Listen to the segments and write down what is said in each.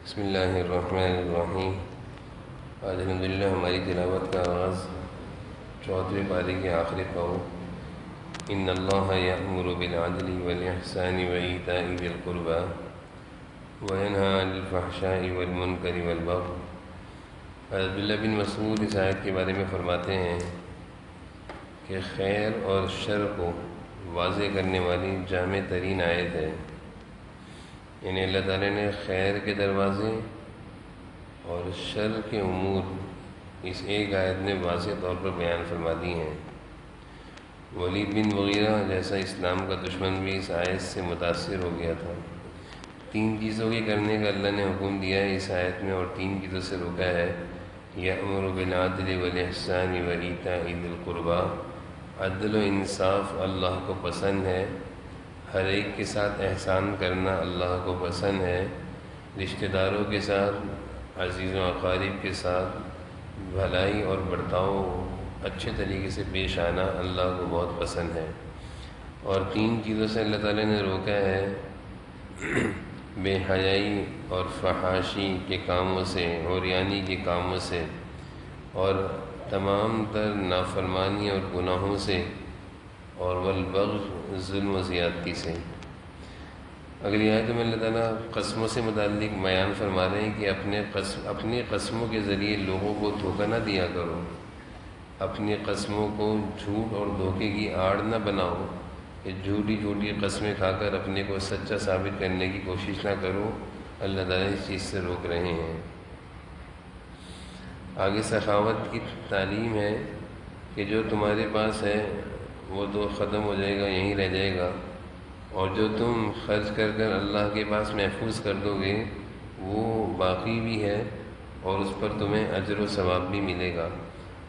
بسم اللہ الرحمن الرحیم۔ آج الحمدللہ ہماری تلاوت کا آغاز 4ویں پارے کے آخری قول ان اللہ یأمر بالعدل والاحسان وایتاء ذی القربى وینہی عن الفحشاء والمنکر والبغی۔ عبداللہ بن مسعود اس آیت کے بارے میں فرماتے ہیں کہ خیر اور شر کو واضح کرنے والی جامع ترین آیت ہے، یعنی اللہ تعالیٰ نے خیر کے دروازے اور شر کے امور اس ایک آیت میں واضح طور پر بیان فرما دی ہیں۔ ولید بن مغیرہ جیسا اسلام کا دشمن بھی اس آیت سے متاثر ہو گیا تھا۔ 3 چیزوں کے کرنے کا اللہ نے حکم دیا ہے اس آیت میں، اور 3 چیزوں سے روکا ہے۔ یأمر بالعدل والاحسان وایتاء ذی القربى، عدل و انصاف اللہ کو پسند ہے، ہر ایک کے ساتھ احسان کرنا اللہ کو پسند ہے، رشتہ داروں کے ساتھ، عزیز و اقارب کے ساتھ بھلائی اور برتاؤ اچھے طریقے سے پیش آنا اللہ کو بہت پسند ہے۔ اور 3 چیزوں سے اللہ تعالیٰ نے روکا ہے، بے حیائی اور فحاشی کے کاموں سے، عریانی کے کاموں سے، اور تمام تر نافرمانی اور گناہوں سے، اور والبغی ظلم و زیادتی سے۔ اگلی آیت میں اللہ تعالیٰ قسموں سے متعلق بیان فرما رہے ہیں کہ اپنی قسموں کے ذریعے لوگوں کو دھوکہ نہ دیا کرو، اپنی قسموں کو جھوٹ اور دھوکے کی آڑ نہ بناؤ، کہ جھوٹی قسمیں کھا کر اپنے کو سچا ثابت کرنے کی کوشش نہ کرو۔ اللہ تعالیٰ اس چیز سے روک رہے ہیں۔ آگے سخاوت کی تعلیم ہے کہ جو تمہارے پاس ہے وہ تو ختم ہو جائے گا، یہیں رہ جائے گا، اور جو تم خرچ کر کر اللہ کے پاس محفوظ کر دو گے وہ باقی بھی ہے، اور اس پر تمہیں اجر و ثواب بھی ملے گا۔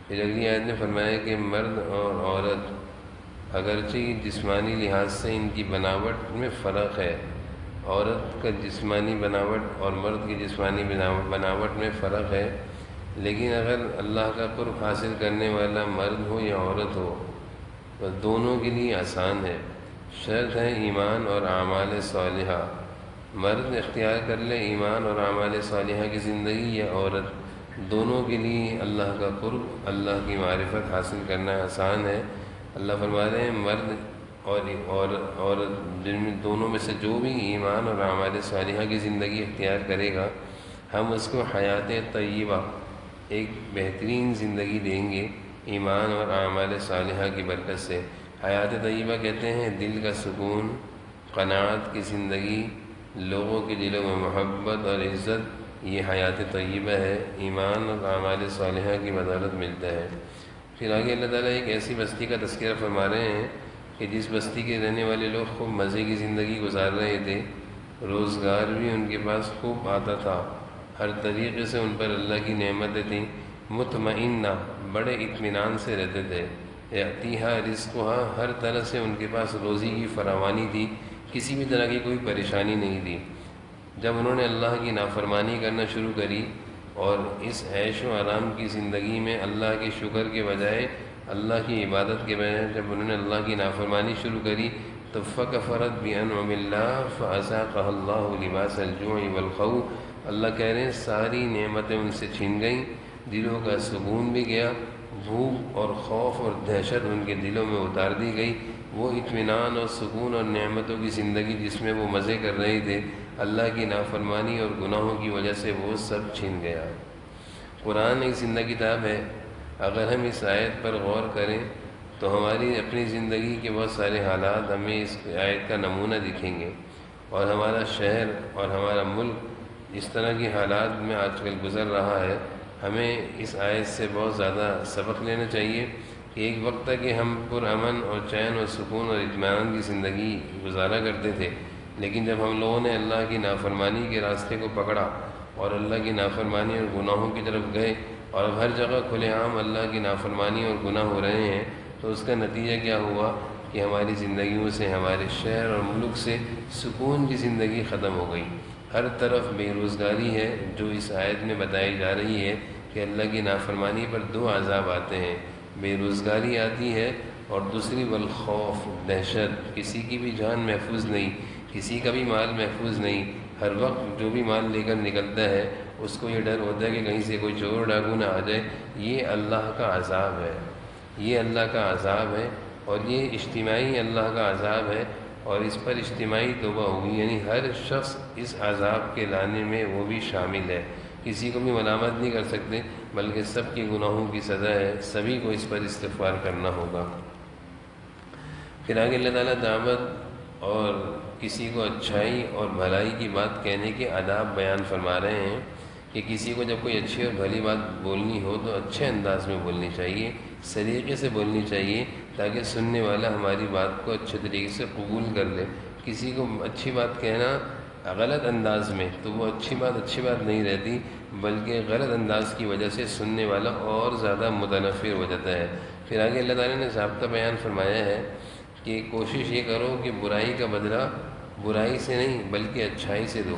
پھر اگلی آیت نے فرمایا کہ مرد اور عورت اگرچہ جسمانی لحاظ سے ان کی بناوٹ میں فرق ہے، عورت کا جسمانی بناوٹ اور مرد کی جسمانی بناوٹ میں فرق ہے، لیکن اگر اللہ کا قرب حاصل کرنے والا مرد ہو یا عورت ہو تو دونوں کے لیے آسان ہے۔ شرط ہے ایمان اور اعمال صالحہ، مرد اختیار کر لے ایمان اور اعمال صالحہ کی زندگی، یا عورت، دونوں کے لیے اللہ کا قرب، اللہ کی معرفت حاصل کرنا آسان ہے۔ اللہ فرما رہے ہیں مرد اور عورت جن میں دونوں میں سے جو بھی ایمان اور اعمال صالحہ کی زندگی اختیار کرے گا، ہم اس کو حیات طیبہ، ایک بہترین زندگی دیں گے ایمان اور اعمال صالحہ کی برکت سے۔ حیات طیبہ کہتے ہیں دل کا سکون، قناعت کی زندگی، لوگوں کے دلوں میں محبت اور عزت، یہ حیات طیبہ ہے، ایمان اور اعمال صالحہ کی بدولت ملتا ہے۔ پھر آگے اللہ تعالیٰ ایک ایسی بستی کا تذکرہ فرما رہے ہیں کہ جس بستی کے رہنے والے لوگ خوب مزے کی زندگی گزار رہے تھے، روزگار بھی ان کے پاس خوب آتا تھا، ہر طریقے سے ان پر اللہ کی نعمتیں تھیں، مطمئنہ، بڑے اطمینان سے رہتے تھے، یاتیہا رزقہا، ہر طرح سے ان کے پاس روزی کی فراوانی تھی، کسی بھی طرح کی کوئی پریشانی نہیں تھی۔ جب انہوں نے اللہ کی نافرمانی کرنا شروع کری اور اس عیش و آرام کی زندگی میں اللہ کے شکر کے بجائے اللہ کی عبادت کے بجائے جب انہوں نے اللہ کی نافرمانی شروع کری تو فکفرت بانعم اللہ فاذاقها اللہ لباس الجوع والخوف، اللہ کہہ رہے ہیں ساری نعمتیں ان سے چھن گئیں، دلوں کا سکون بھی گیا، بھوک اور خوف اور دہشت ان کے دلوں میں اتار دی گئی، وہ اطمینان اور سکون اور نعمتوں کی زندگی جس میں وہ مزے کر رہے تھے، اللہ کی نافرمانی اور گناہوں کی وجہ سے وہ سب چھن گیا۔ قرآن ایک زندہ کتاب ہے، اگر ہم اس آیت پر غور کریں تو ہماری اپنی زندگی کے بہت سارے حالات ہمیں اس آیت کا نمونہ دکھیں گے، اور ہمارا شہر اور ہمارا ملک اس طرح کی حالات میں آج کل گزر رہا ہے۔ ہمیں اس آیت سے بہت زیادہ سبق لینا چاہیے کہ ایک وقت تک کہ ہم پرامن اور چین اور سکون اور اطمینان کی زندگی گزارا کرتے تھے، لیکن جب ہم لوگوں نے اللہ کی نافرمانی کے راستے کو پکڑا اور اللہ کی نافرمانی اور گناہوں کی طرف گئے، اور اب ہر جگہ کھلے عام اللہ کی نافرمانی اور گناہ ہو رہے ہیں، تو اس کا نتیجہ کیا ہوا کہ ہماری زندگیوں سے، ہمارے شہر اور ملک سے سکون کی زندگی ختم ہو گئی۔ ہر طرف بے روزگاری ہے، جو اس آیت میں بتائی جا رہی ہے کہ اللہ کی نافرمانی پر 2 عذاب آتے ہیں، بے روزگاری آتی ہے، اور دوسری والخوف، دہشت، کسی کی بھی جان محفوظ نہیں، کسی کا بھی مال محفوظ نہیں، ہر وقت جو بھی مال لے کر نکلتا ہے اس کو یہ ڈر ہوتا ہے کہ کہیں سے کوئی چور ڈاکو نہ آ جائے. یہ اللہ کا عذاب ہے، یہ اللہ کا عذاب ہے، اور یہ اجتماعی اللہ کا عذاب ہے، اور اس پر اجتماعی توبہ ہوگی. یعنی ہر شخص اس عذاب کے لانے میں وہ بھی شامل ہے، کسی کو بھی ملامت نہیں کر سکتے، بلکہ سب کے گناہوں کی سزا ہے، سبھی کو اس پر استغفار کرنا ہوگا. پھر آگے اللہ تعالیٰ دعوت اور کسی کو اچھائی اور بھلائی کی بات کہنے کے آداب بیان فرما رہے ہیں کہ کسی کو جب کوئی اچھی اور بھلی بات بولنی ہو تو اچھے انداز میں بولنی چاہیے، سلیقے سے بولنی چاہیے، تاکہ سننے والا ہماری بات کو اچھے طریقے سے قبول کر لے. کسی کو اچھی بات کہنا غلط انداز میں تو وہ اچھی بات نہیں رہتی، بلکہ غلط انداز کی وجہ سے سننے والا اور زیادہ متنفر ہو جاتا ہے. پھر آگے اللہ تعالیٰ نے ضابطہ بیان فرمایا ہے کہ کوشش یہ کرو کہ برائی کا بدلہ برائی سے نہیں بلکہ اچھائی سے دو.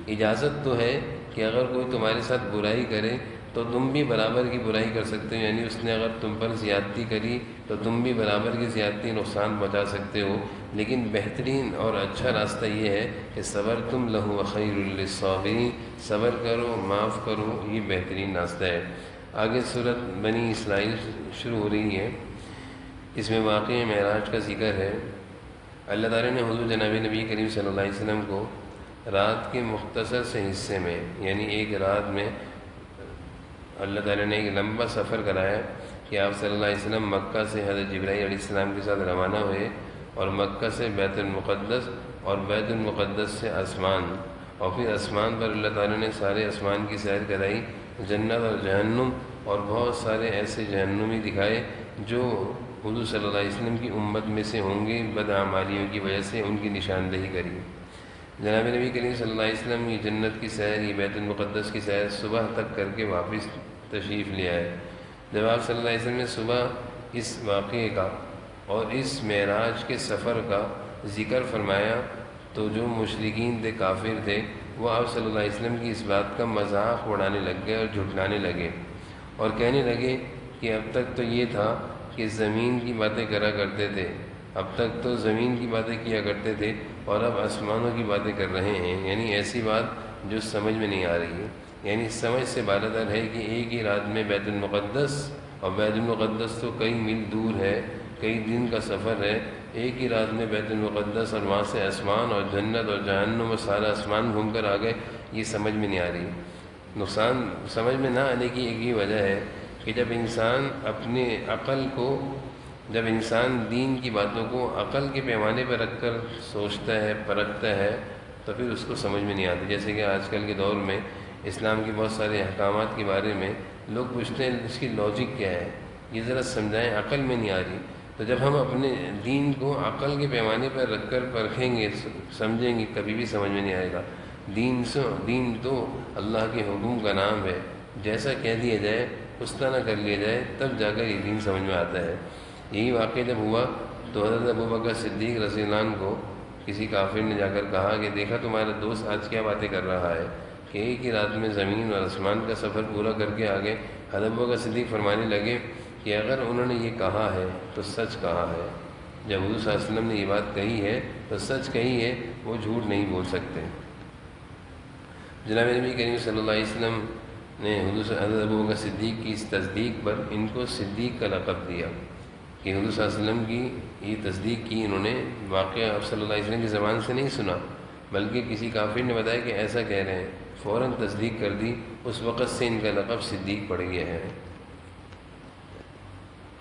اجازت تو ہے کہ اگر کوئی تمہارے ساتھ برائی کرے تو تم بھی برابر کی برائی کر سکتے ہو، یعنی اس نے اگر تم پر زیادتی کری تو تم بھی برابر کی زیادتی نقصان پہنچا سکتے ہو. لیکن بہترین اور اچھا راستہ یہ ہے کہ صبر تم لہو خیر للصابرین، صبر کرو، معاف کرو، یہ بہترین راستہ ہے. آگے سورۃ بنی اسرائیل شروع ہو رہی ہے، اس میں واقعہ معراج کا ذکر ہے. اللہ تعالیٰ نے حضور جناب نبی کریم صلی اللہ علیہ وسلم کو رات کے مختصر سے حصے میں، یعنی ایک رات میں اللہ تعالیٰ نے ایک لمبا سفر کرایا کہ آپ صلی اللہ علیہ وسلم مکہ سے حضرت جبرائیل علیہ السلام کے ساتھ روانہ ہوئے، اور مکہ سے بیت المقدس، اور بیت المقدس سے آسمان، اور پھر آسمان پر اللہ تعالیٰ نے سارے آسمان کی سیر کرائی، جنت اور جہنم اور بہت سارے ایسے جہنمی دکھائے جو حضور صلی اللہ علیہ وسلم کی امت میں سے ہوں گے، بدعمالیوں کی وجہ سے ان کی نشاندہی کری. جناب نبی کریم صلی اللہ علیہ وسلم یہ جنت کی سیر، یہ بیت المقدس کی سیر صبح تک کر کے واپس تشریف لے آئے. جب آپ صلی اللہ علیہ وسلم نے صبح اس واقعے کا اور اس معراج کے سفر کا ذکر فرمایا تو جو مشرکین تھے، کافر تھے، وہ آپ صلی اللہ علیہ وسلم کی اس بات کا مذاق اڑانے لگ گئے اور جھٹلانے لگے، اور کہنے لگے کہ اب تک تو یہ تھا کہ زمین کی باتیں کرا کرتے تھے، اب تک تو زمین کی باتیں کیا کرتے تھے، اور اب آسمانوں کی باتیں کر رہے ہیں. یعنی ایسی بات جو سمجھ میں نہیں آ رہی ہے. یعنی سمجھ سے بالاتر ہے کہ ایک ہی رات میں بیت المقدس، اور بیت المقدس تو کئی میل دور ہے، کئی دن کا سفر ہے، ایک ہی رات میں بیت المقدس اور وہاں سے آسمان اور جنت اور جہنم اور سارا آسمان گھوم کر آ گئے. یہ سمجھ میں نہیں آ رہی. نقصان سمجھ میں نہ آنے کی ایک ہی وجہ ہے کہ جب انسان اپنے عقل کو، جب انسان دین کی باتوں کو عقل کے پیمانے پر رکھ کر سوچتا ہے، پرکھتا ہے، تو پھر اس کو سمجھ میں نہیں آتی. جیسے کہ آج کل کے دور میں اسلام کے بہت سارے احکامات کے بارے میں لوگ پوچھتے ہیں اس کی لاجک کیا ہے، یہ ذرا سمجھائیں، عقل میں نہیں آ رہی. تو جب ہم اپنے دین کو عقل کے پیمانے پر رکھ کر پرکھیں گے، سمجھیں گے، کبھی بھی سمجھ میں نہیں آئے گا. دین تو اللہ کے حکم کا نام ہے، جیسا کہہ دیا جائے اس طرح کر لیا جائے تب جا کر یہ دین سمجھ میں آتا ہے. یہی واقعہ جب ہوا تو حضرت ابوبکر صدیق رضی اللہ عنہ کو کسی کافر نے جا کر کہا کہ دیکھا تمہارا دوست آج کیا باتیں کر رہا ہے کہ ایک ہی رات میں زمین اور آسمان کا سفر پورا کر کے آگے. حضرت ابوبکر صدیق فرمانے لگے کہ اگر انہوں نے یہ کہا ہے تو سچ کہا ہے، جب حضور صلی اللہ علیہ وسلم نے یہ بات کہی ہے تو سچ کہی ہے، وہ جھوٹ نہیں بول سکتے. جناب نبی کریم صلی اللہ علیہ وسلم نے حضرت ابوبکر صدیق کی اس تصدیق پر ان کو صدیق کا لقب دیا کہ حضور صلی اللہ علیہ وسلم کی یہ تصدیق کی. انہوں نے واقعہ آپ صلی اللہ علیہ وسلم کی زبان سے نہیں سنا، بلکہ کسی کافر نے بتایا کہ ایسا کہہ رہے ہیں، فوراً تصدیق کر دی. اس وقت سے ان کا لقب صدیق پڑ گیا ہے.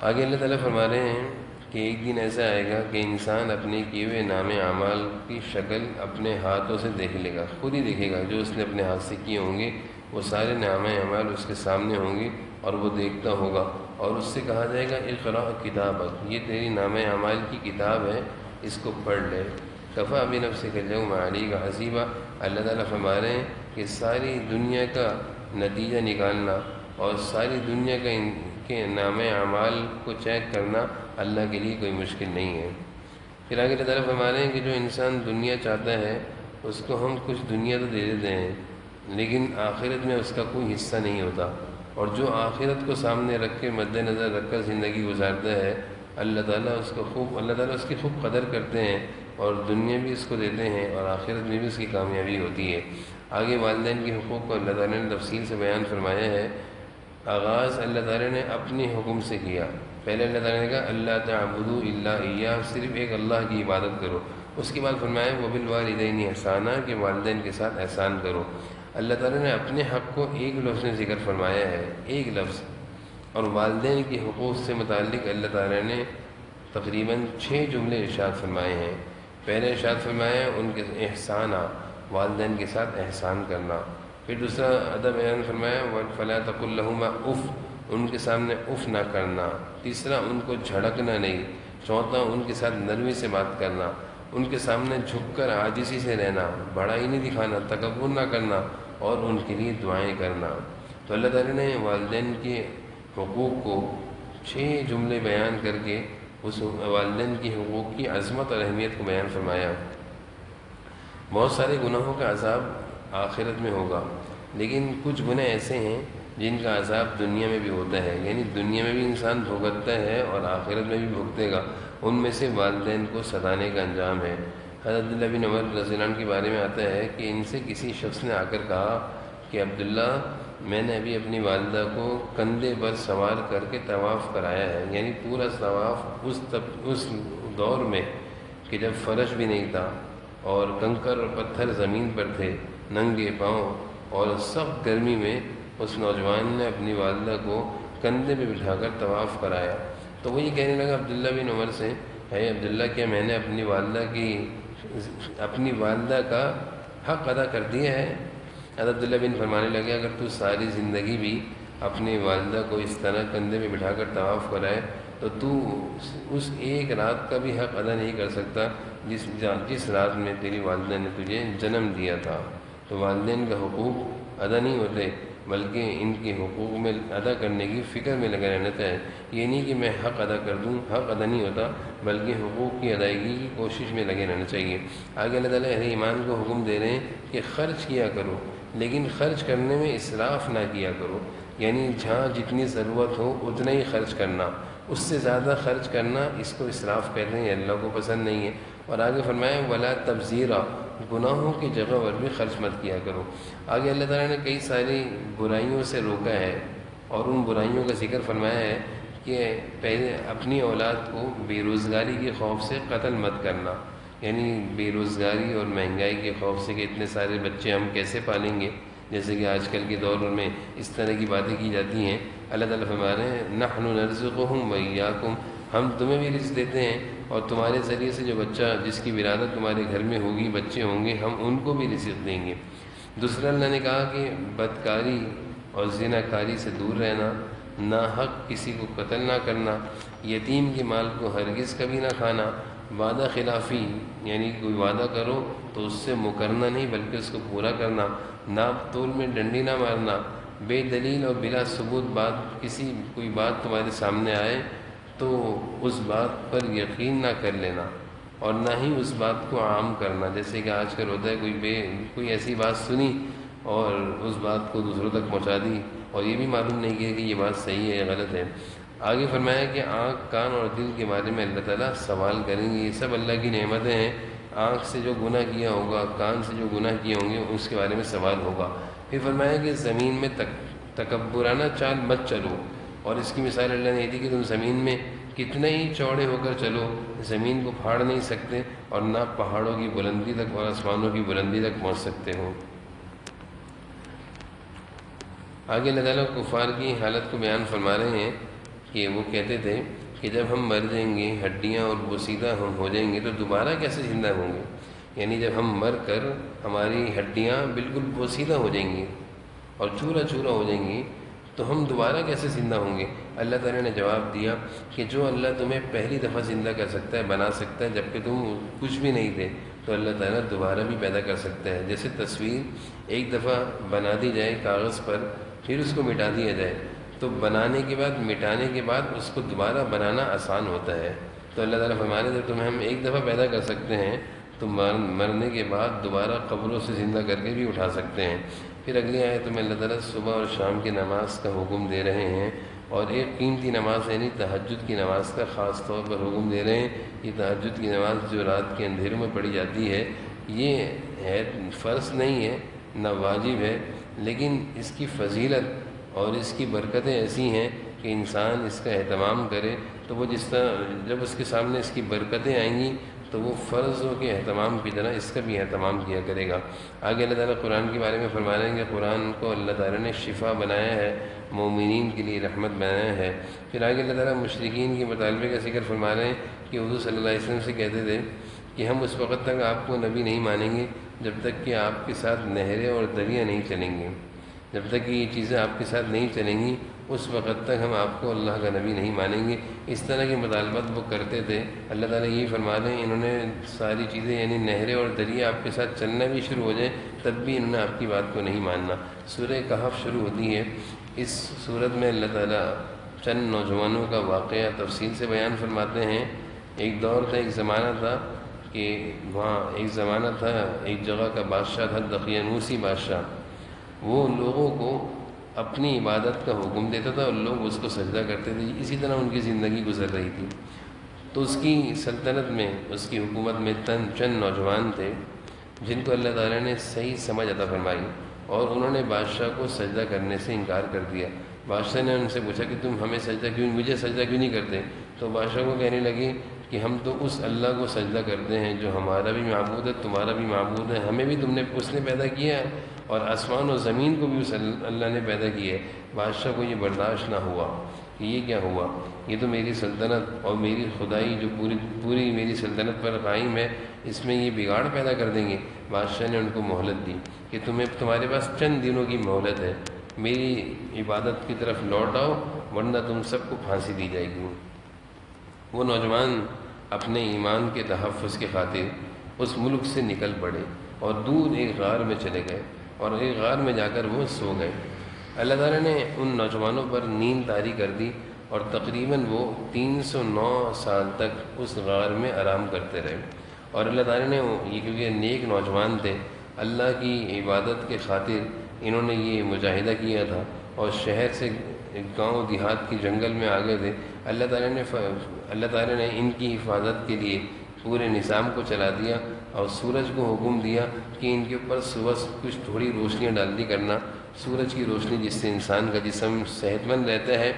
آگے اللہ تعالیٰ فرما رہے ہیں کہ ایک دن ایسا آئے گا کہ انسان اپنے کیے ہوئے نام اعمال کی شکل اپنے ہاتھوں سے دیکھ لے گا، خود ہی دیکھے گا. جو اس نے اپنے ہاتھ سے کیے ہوں گے وہ سارے نام اعمال اس کے سامنے ہوں گے، اور وہ دیکھتا ہوگا، اور اس سے کہا جائے گا اقرأ کتابک، یہ تیری نام اعمال کی کتاب ہے، اس کو پڑھ لے. کفیٰ بنفسک اليوم علیک حسیبا. اللہ تعالیٰ فرما رہے ہیں کہ ساری دنیا کا نتیجہ نکالنا اور ساری دنیا کا ان کے نام اعمال کو چیک کرنا اللہ کے لیے کوئی مشکل نہیں ہے. پھر آگے اللہ تعالیٰ فرما رہے ہیں کہ جو انسان دنیا چاہتا ہے اس کو ہم کچھ دنیا تو دے دیتے ہیں، لیکن آخرت میں اس کا کوئی حصہ نہیں ہوتا. اور جو آخرت کو سامنے رکھ کے مد نظر رکھ کر زندگی گزارتا ہے، اللہ تعالیٰ اس کی خوب قدر کرتے ہیں اور دنیا بھی اس کو دیتے ہیں اور آخرت میں بھی اس کی کامیابی ہوتی ہے۔ آگے والدین کے حقوق کو اللہ تعالیٰ نے تفصیل سے بیان فرمایا ہے۔ آغاز اللہ تعالیٰ نے اپنے حکم سے کیا۔ پہلے اللہ تعالیٰ نے کہا اللہ تعبدوا الا ایاہ، صرف ایک اللہ کی عبادت کرو۔ اس کے بعد فرمایا وبالوالدین احسانا، کہ والدین کے ساتھ احسان کرو۔ اللہ تعالیٰ نے اپنے حق کو ایک لفظ میں ذکر فرمایا ہے، ایک لفظ، اور والدین کے حقوق سے متعلق اللہ تعالیٰ نے تقریباً 6 جملے ارشاد فرمائے ہیں۔ پہلے ارشاد فرمایا ان کے احسانہ، والدین کے ساتھ احسان کرنا۔ پھر دوسرا ادب بیان فرمایا فلا تقل لہما اف، ان کے سامنے اف نہ کرنا۔ تیسرا ان کو جھڑکنا نہیں۔ چوتھا ان کے ساتھ نرمی سے بات کرنا، ان کے سامنے جھک کر عاجزی سے رہنا، بڑائی نہیں دکھانا، تکبر نہ کرنا، اور ان کے لیے دعائیں کرنا۔ تو اللہ تعالیٰ نے والدین کے حقوق کو 6 جملے بیان کر کے اس والدین کی حقوق کی عظمت اور اہمیت کو بیان فرمایا۔ بہت سارے گناہوں کا عذاب آخرت میں ہوگا، لیکن کچھ گناہ ایسے ہیں جن کا عذاب دنیا میں بھی ہوتا ہے، یعنی دنیا میں بھی انسان بھگتتا ہے اور آخرت میں بھی بھگتے گا۔ ان میں سے والدین کو ستانے کا انجام ہے۔ حضرت عبداللہ بن عمر رضی اللہ عنہ کے بارے میں آتا ہے کہ ان سے کسی شخص نے آ کر کہا کہ عبداللہ، میں نے ابھی اپنی والدہ کو کندھے پر سوار کر کے طواف کرایا ہے، یعنی پورا طواف اس دور میں کہ جب فرش بھی نہیں تھا اور کنکر اور پتھر زمین پر تھے، ننگے پاؤں، اور سخت گرمی میں اس نوجوان نے اپنی والدہ کو کندھے پہ بٹھا کر طواف کرایا۔ تو وہ یہ کہنے لگا عبداللہ بن عمر سے، ہے عبداللہ، کیا میں نے اپنی والدہ کا حق ادا کر دیا ہے؟ حضرت عبداللہ بن فرمانے لگے اگر تو ساری زندگی بھی اپنی والدہ کو اس طرح کندھے میں بٹھا کر طواف کرائے تو تو اس ایک رات کا بھی حق ادا نہیں کر سکتا جس رات میں تیری والدہ نے تجھے جنم دیا تھا۔ تو والدین کا حقوق ادا نہیں ہوتے، بلکہ ان کے حقوق میں ادا کرنے کی فکر میں لگا رہنا چاہیے۔ یہ نہیں کہ میں حق ادا کر دوں، حق ادا نہیں ہوتا، بلکہ حقوق کی ادائیگی کی کوشش میں لگے رہنا چاہیے۔ آگے اللہ تعالیٰ اہل ایمان کو حکم دے رہے ہیں کہ خرچ کیا کرو، لیکن خرچ کرنے میں اسراف نہ کیا کرو، یعنی جہاں جتنی ضرورت ہو اتنا ہی خرچ کرنا، اس سے زیادہ خرچ کرنا اس کو اسراف کہتے ہیں، اللہ کو پسند نہیں ہے۔ اور آگے فرمایا ولا تبذیرا، گناہوں کی جگہ پر بھی خرچ مت کیا کرو۔ آگے اللہ تعالیٰ نے کئی ساری برائیوں سے روکا ہے اور ان برائیوں کا ذکر فرمایا ہے کہ پہلے اپنی اولاد کو بے روزگاری کے خوف سے قتل مت کرنا، یعنی بے روزگاری اور مہنگائی کے خوف سے کہ اتنے سارے بچے ہم کیسے پالیں گے، جیسے کہ آج کل کے دور میں اس طرح کی باتیں کی جاتی ہیں۔ اللہ تعالیٰ فرما رہے ہیں نحن نرزقہم وإیاکم، ہم تمہیں بھی رزق دیتے ہیں اور تمہارے ذریعے سے جو بچہ جس کی ولادت تمہارے گھر میں ہوگی، بچے ہوں گے، ہم ان کو بھی رزق دیں گے۔ دوسرا اللہ نے کہا کہ بدکاری اور زنا کاری سے دور رہنا، ناحق کسی کو قتل نہ کرنا، یتیم کے مال کو ہرگز کبھی نہ کھانا، وعدہ خلافی، یعنی کوئی وعدہ کرو تو اس سے مکرنا نہیں بلکہ اس کو پورا کرنا، ناپ تول میں ڈنڈی نہ مارنا، بے دلیل اور بلا ثبوت کوئی بات تمہارے سامنے آئے تو اس بات پر یقین نہ کر لینا، اور نہ ہی اس بات کو عام کرنا، جیسے کہ آج کل ہوتا ہے کوئی ایسی بات سنی اور اس بات کو دوسروں تک پہنچا دی اور یہ بھی معلوم نہیں کیا کہ یہ بات صحیح ہے یا غلط ہے۔ آگے فرمایا کہ آنکھ، کان اور دل کے بارے میں اللہ تعالیٰ سوال کریں گے، یہ سب اللہ کی نعمتیں ہیں۔ آنکھ سے جو گناہ کیا ہوگا، کان سے جو گناہ کیے ہوں گے، اس کے بارے میں سوال ہوگا۔ پھر فرمایا کہ زمین میں تکبرانہ چال مت چلو، اور اس کی مثال اللہ نے دی کہ تم زمین میں کتنے ہی چوڑے ہو کر چلو، زمین کو پھاڑ نہیں سکتے اور نہ پہاڑوں کی بلندی تک اور آسمانوں کی بلندی تک پہنچ سکتے ہو۔ آگے اللہ تعالیٰ کفار کی حالت کو بیان فرما رہے ہیں کہ وہ کہتے تھے کہ جب ہم مر جائیں گے، ہڈیاں اور بوسیدہ ہم ہو جائیں گے تو دوبارہ کیسے زندہ ہوں گے؟ یعنی جب ہم مر کر ہماری ہڈیاں بالکل بوسیدہ ہو جائیں گی اور چورا چورا ہو جائیں گی تو ہم دوبارہ کیسے زندہ ہوں گے؟ اللہ تعالیٰ نے جواب دیا کہ جو اللہ تمہیں پہلی دفعہ زندہ کر سکتا ہے، بنا سکتا ہے، جبکہ تم کچھ بھی نہیں تھے، تو اللہ تعالیٰ دوبارہ بھی پیدا کر سکتا ہے۔ جیسے تصویر ایک دفعہ بنا دی جائے کاغذ پر، پھر اس کو مٹا دیا جائے، تو بنانے کے بعد، مٹانے کے بعد اس کو دوبارہ بنانا آسان ہوتا ہے۔ تو اللہ تعالیٰ فرمانے جب تمہیں ہم ایک دفعہ پیدا کر سکتے ہیں تو مرنے کے بعد دوبارہ قبروں سے زندہ کر کے بھی اٹھا سکتے ہیں۔ پھر اگلی آیت میں اللہ تعالیٰ صبح اور شام کی نماز کا حکم دے رہے ہیں، اور ایک قیمتی نماز یعنی تہجد کی نماز کا خاص طور پر حکم دے رہے ہیں. یہ تہجد کی نماز جو رات کے اندھیروں میں پڑھی جاتی ہے یہ ہے فرض نہیں ہے نہ واجب ہے، لیکن اس کی فضیلت اور اس کی برکتیں ایسی ہیں کہ انسان اس کا اہتمام کرے تو وہ جس طرح جب اس کے سامنے اس کی برکتیں آئیں گی تو وہ فرضوں کے اہتمام کی طرح اس کا بھی اہتمام کیا کرے گا. آگے اللہ تعالیٰ قرآن کے بارے میں فرما رہے ہیں کہ قرآن کو اللہ تعالیٰ نے شفا بنایا ہے، مومنین کے لیے رحمت بنایا ہے. پھر آگے اللہ تعالیٰ مشرکین کے مطالبے کا ذکر فرما رہے ہیں کہ حضور صلی اللہ علیہ وسلم سے کہتے تھے کہ ہم اس وقت تک آپ کو نبی نہیں مانیں گے جب تک کہ آپ کے ساتھ نہریں اور دریا نہیں چلیں گے. جب تک کہ یہ چیزیں آپ کے ساتھ نہیں چلیں گی اس وقت تک ہم آپ کو اللہ کا نبی نہیں مانیں گے. اس طرح کے مطالبات وہ کرتے تھے. اللہ تعالیٰ یہی فرما رہے ہیں انہوں نے ساری چیزیں یعنی نہریں اور دریا آپ کے ساتھ چلنا بھی شروع ہو جائیں تب بھی انہوں نے آپ کی بات کو نہیں ماننا. سورہ کہف شروع ہوتی ہے. اس صورت میں اللہ تعالیٰ چند نوجوانوں کا واقعہ تفصیل سے بیان فرماتے ہیں. ایک دور تھا، ایک زمانہ تھا کہ وہاں ایک زمانہ تھا، ایک جگہ کا بادشاہ تھا دقیانوسی بادشاہ. وہ لوگوں کو اپنی عبادت کا حکم دیتا تھا اور لوگ اس کو سجدہ کرتے تھے. اسی طرح ان کی زندگی گزر رہی تھی. تو اس کی سلطنت میں، اس کی حکومت میں چند نوجوان تھے جن کو اللہ تعالیٰ نے صحیح سمجھ عطا فرمائی اور انہوں نے بادشاہ کو سجدہ کرنے سے انکار کر دیا. بادشاہ نے ان سے پوچھا کہ تم ہمیں سجدہ کیوں، مجھے سجدہ کیوں نہیں کرتے؟ تو بادشاہ کو کہنے لگے کہ ہم تو اس اللہ کو سجدہ کرتے ہیں جو ہمارا بھی معبود ہے، تمہارا بھی معبود ہے. ہمیں بھی اس نے پیدا کیا ہے اور آسمان و زمین کو بھی اس اللہ نے پیدا کیا ہے. بادشاہ کو یہ برداشت نہ ہوا کہ یہ کیا ہوا، یہ تو میری سلطنت اور میری خدائی جو پوری میری سلطنت پر قائم ہے اس میں یہ بگاڑ پیدا کر دیں گے. بادشاہ نے ان کو مہلت دی کہ تمہارے پاس چند دنوں کی مہلت ہے، میری عبادت کی طرف لوٹ آؤ ورنہ تم سب کو پھانسی دی جائے گی. وہ نوجوان اپنے ایمان کے تحفظ کی خاطر اس ملک سے نکل پڑے اور دور ایک غار میں چلے گئے اور ایک غار میں جا کر وہ سو گئے. اللہ تعالیٰ نے ان نوجوانوں پر نیند طاری کر دی اور تقریباً وہ 309 سال تک اس غار میں آرام کرتے رہے. اور اللہ تعالیٰ نے یہ کیونکہ نیک نوجوان تھے، اللہ کی عبادت کے خاطر انہوں نے یہ مجاہدہ کیا تھا اور شہر سے گاؤں دیہات کی جنگل میں آ گئے تھے. اللہ تعالیٰ نے ان کی حفاظت کے لیے پورے نظام کو چلا دیا اور سورج کو حکم دیا کہ ان کے اوپر صبح کچھ تھوڑی روشنیاں ڈال دی کرنا. سورج کی روشنی جس سے انسان کا جسم صحت مند رہتا ہے،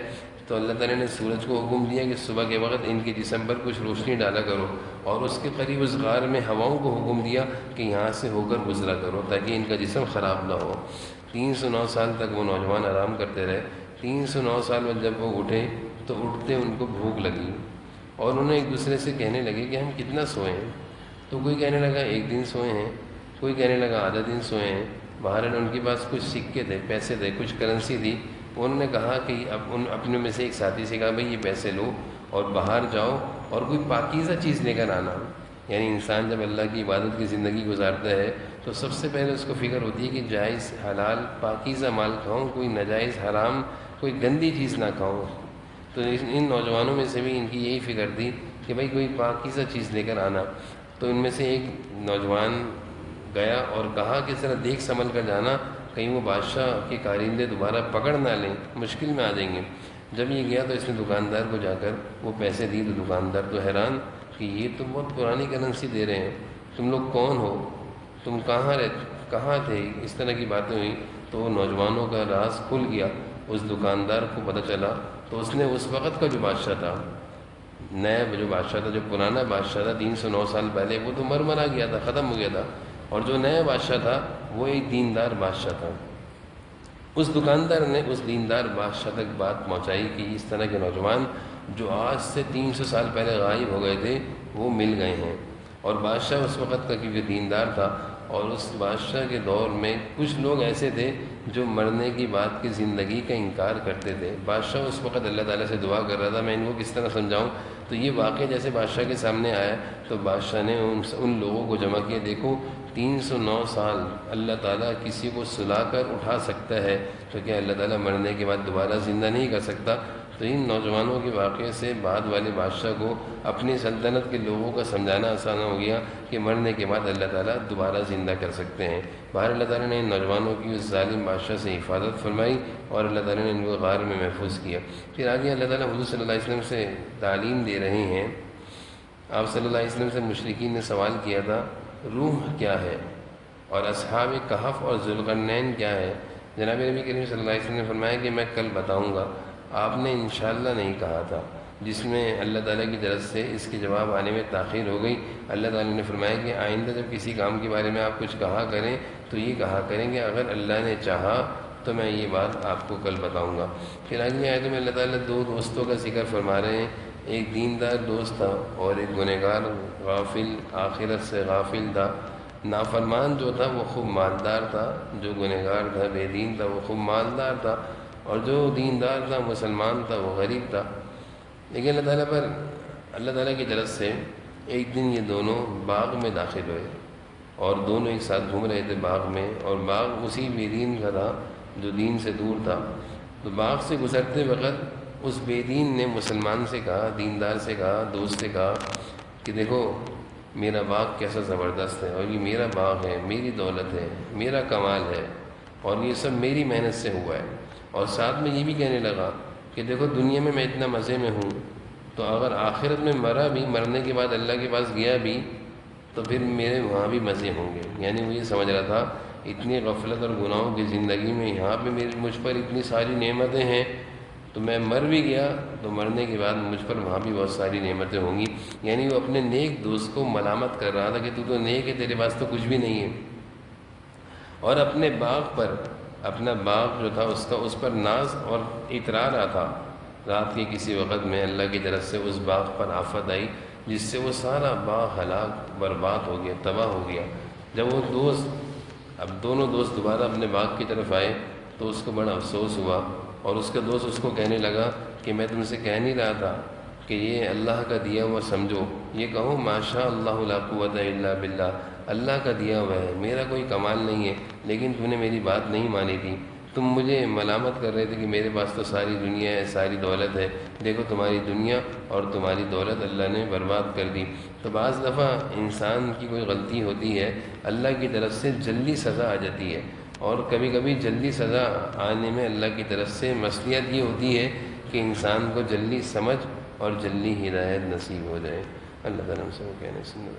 تو اللہ تعالیٰ نے سورج کو حکم دیا کہ صبح کے وقت ان کے جسم پر کچھ روشنی ڈالا کرو. اور اس کے قریب اس غار میں ہواؤں کو حکم دیا کہ یہاں سے ہو کر گزرا کرو تاکہ ان کا جسم خراب نہ ہو. 309 سال تک وہ نوجوان آرام کرتے رہے. 309 سال میں جب وہ اٹھے تو اٹھتے ان کو بھوک لگی اور انہوں نے ایک دوسرے سے کہنے لگے کہ ہم کتنا سوئے ہیں. تو کوئی کہنے لگا 1 دن سوئے ہیں، کوئی کہنے لگا آدھا دن سوئے ہیں. بہرحال ان کے پاس کچھ سکے تھے، پیسے تھے، کچھ کرنسی تھی. انہوں نے کہا کہ اپنے میں سے ایک ساتھی سے کہا بھائی یہ پیسے لو اور باہر جاؤ اور کوئی پاکیزہ چیز لے کر آنا. یعنی انسان جب اللہ کی عبادت کی زندگی گزارتا ہے تو سب سے پہلے اس کو فکر ہوتی ہے کہ جائز حلال پاکیزہ مال کھاؤں، کوئی ناجائز حرام کوئی گندی چیز نہ کھاؤں. تو ان نوجوانوں میں سے بھی ان کی یہی فکر تھی کہ بھائی کوئی پاکیزہ چیز لے کر آنا. تو ان میں سے ایک نوجوان گیا اور کہا کہ ذرا دیکھ سنبھل کر جانا، کہیں وہ بادشاہ کے کارندے دوبارہ پکڑ نہ لیں، مشکل میں آ جائیں گے. جب یہ گیا تو اس نے دکاندار کو جا کر وہ پیسے دی. تو دکاندار تو حیران کہ یہ تو بہت پرانی کرنسی دے رہے ہیں، تم لوگ کون ہو، تم کہاں تھے، اس طرح کی باتیں ہوئی. تو وہ نوجوانوں کا راز کھل گیا. اس دکاندار کو پتہ چلا تو اس نے اس وقت کا جو بادشاہ تھا، نیا جو بادشاہ تھا، جو پرانا بادشاہ تھا 309 سال پہلے، وہ تو مرا گیا تھا، ختم ہو گیا تھا. اور جو نیا بادشاہ تھا وہ ایک دیندار بادشاہ تھا. اس دکاندار نے اس دیندار بادشاہ تک بات پہنچائی کہ اس طرح کے نوجوان جو آج سے 300 سال پہلے غائب ہو گئے تھے وہ مل گئے ہیں. اور بادشاہ اس وقت کا کیونکہ دیندار تھا، اور اس بادشاہ کے دور میں کچھ لوگ ایسے تھے جو مرنے کی بات کی زندگی کا انکار کرتے تھے. بادشاہ اس وقت اللہ تعالیٰ سے دعا کر رہا تھا میں ان کو کس طرح سمجھاؤں. تو یہ واقعہ جیسے بادشاہ کے سامنے آیا تو بادشاہ نے ان لوگوں کو جمع کیا. دیکھو 309 سال اللہ تعالیٰ کسی کو سلا کر اٹھا سکتا ہے تو کیا اللہ تعالیٰ مرنے کے بعد دوبارہ زندہ نہیں کر سکتا. تو ان نوجوانوں کے واقعے سے بعد والے بادشاہ کو اپنی سلطنت کے لوگوں کا سمجھانا آسان ہو گیا کہ مرنے کے بعد اللہ تعالیٰ دوبارہ زندہ کر سکتے ہیں. باہر اللہ تعالیٰ نے ان نوجوانوں کی اس ظالم بادشاہ سے حفاظت فرمائی اور اللہ تعالیٰ نے ان کو غار میں محفوظ کیا۔ پھر آگے اللہ تعالیٰ حضور صلی اللہ علیہ وسلم سے تعلیم دے رہے ہیں۔ آپ صلی اللہ علیہ وسلم سے مشرکین نے سوال کیا تھا روح کیا ہے اور اصحاب کہف اور ذوالقرنین کیا ہے؟ جناب نبی کریم صلی اللہ علیہ وسلم نے فرمایا کہ میں کل بتاؤں گا۔ آپ نے انشاءاللہ نہیں کہا تھا، جس میں اللہ تعالیٰ کی طرف سے اس کے جواب آنے میں تاخیر ہو گئی۔ اللہ تعالیٰ نے فرمایا کہ آئندہ جب کسی کام کے بارے میں آپ کچھ کہا کریں تو یہ کہا کریں کہ اگر اللہ نے چاہا تو میں یہ بات آپ کو کل بتاؤں گا۔ پھر آگے آیتوں میں اللہ تعالیٰ دو دوستوں کا ذکر فرما رہے ہیں، ایک دیندار دوست تھا اور ایک گنہگار غافل، آخرت سے غافل تھا۔ نافرمان جو تھا وہ خوب مالدار تھا، جو گنہگار تھا بے دین تھا وہ خوب مالدار تھا، اور جو دیندار تھا مسلمان تھا وہ غریب تھا۔ لیکن اللہ تعالیٰ کی طرف سے ایک دن یہ دونوں باغ میں داخل ہوئے اور دونوں ایک ساتھ گھوم رہے تھے باغ میں، اور باغ اسی بے دین کا تھا جو دین سے دور تھا۔ تو باغ سے گزرتے وقت اس بے دین نے مسلمان سے کہا، دیندار سے کہا، دوست سے کہا کہ دیکھو میرا باغ کیسا زبردست ہے، اور یہ میرا باغ ہے، میری دولت ہے، میرا کمال ہے، اور یہ سب میری محنت سے ہوا ہے۔ اور ساتھ میں یہ بھی کہنے لگا کہ دیکھو دنیا میں اتنا مزے میں ہوں، تو اگر آخرت میں مرا بھی، مرنے کے بعد اللہ کے پاس گیا بھی تو پھر میرے وہاں بھی مزے ہوں گے۔ یعنی وہ یہ سمجھ رہا تھا اتنی غفلت اور گناہوں کی زندگی میں یہاں پہ مجھ پر اتنی ساری نعمتیں ہیں، تو میں مر بھی گیا تو مرنے کے بعد مجھ پر وہاں بھی بہت ساری نعمتیں ہوں گی۔ یعنی وہ اپنے نیک دوست کو ملامت کر رہا تھا کہ تو نیک ہے، تیرے پاس تو کچھ بھی نہیں ہے، اور اپنے باغ پر، اپنا باغ جو تھا اس پر ناز اور اترا رہا تھا۔ رات کے کسی وقت میں اللہ کی طرف سے اس باغ پر آفت آئی جس سے وہ سارا باغ ہلاک برباد ہو گیا، تباہ ہو گیا۔ جب وہ دونوں دوست دوبارہ اپنے باغ کی طرف آئے تو اس کو بڑا افسوس ہوا، اور اس کا دوست اس کو کہنے لگا کہ میں تم سے کہہ نہیں رہا تھا کہ یہ اللہ کا دیا ہوا سمجھو، یہ کہو ماشاء اللہ لا قوت الا باللہ، اللہ کا دیا ہوا ہے، میرا کوئی کمال نہیں ہے، لیکن تم نے میری بات نہیں مانی تھی۔ تم مجھے ملامت کر رہے تھے کہ میرے پاس تو ساری دنیا ہے، ساری دولت ہے، دیکھو تمہاری دنیا اور تمہاری دولت اللہ نے برباد کر دی۔ تو بعض دفعہ انسان کی کوئی غلطی ہوتی ہے، اللہ کی طرف سے جلدی سزا آ جاتی ہے، اور کبھی کبھی جلدی سزا آنے میں اللہ کی طرف سے مصلحت یہ ہوتی ہے کہ انسان کو جلدی سمجھ اور جلدی ہدایت نصیب ہو جائے۔ اللہ تعالیٰ ہم سب کو کہنے سننے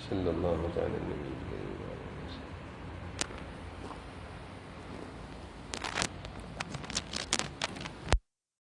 صلی اللہ تعالیٰ علیہ وسلم۔